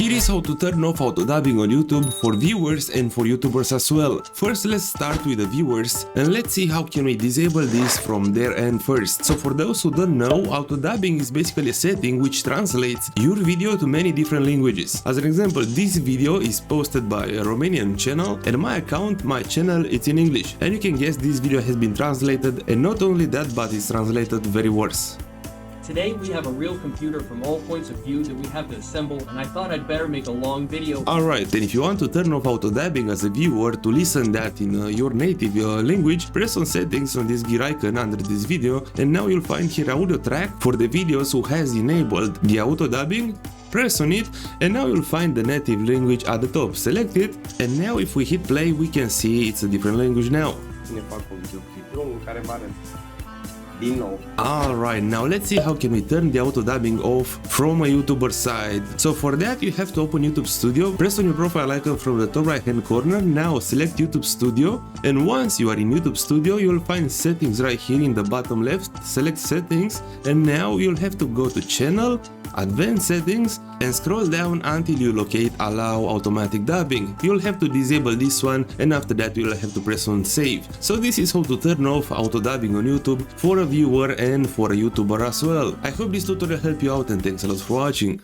Here is how to turn off auto dubbing on YouTube for viewers and for YouTubers as well. First, let's start with the viewers and let's see how can we disable this from their end first. So for those who don't know, auto dubbing is basically a setting which translates your video to many different languages. As an example, this video is posted by a Romanian channel and my account, my channel, it's in English. And you can guess this video has been translated, and not only that, but it's translated very worse. Today we have a real computer from all points of view that we have to assemble, and I thought I'd better make a long video. Alright, and if you want to turn off auto dubbing as a viewer to listen that in your native language, press on settings on this gear icon under this video, and now you'll find here audio track for the videos who has enabled the auto dubbing. Press on it and now you'll find the native language at the top. Select it, and now if we hit play we can see it's a different language now. Alright, now let's see how can we turn the auto dubbing off from a YouTuber side. So for that you have to open YouTube Studio, press on your profile icon from the top right hand corner, now select YouTube Studio, and once you are in YouTube Studio you'll find settings right here in the bottom left. Select settings and now you'll have to go to channel, advanced settings, and scroll down until you locate allow automatic dubbing. You'll have to disable this one, and after that you'll have to press on save. So this is how to turn off auto dubbing on YouTube for a viewer and for a YouTuber as well. I hope this tutorial helped you out, and thanks a lot for watching.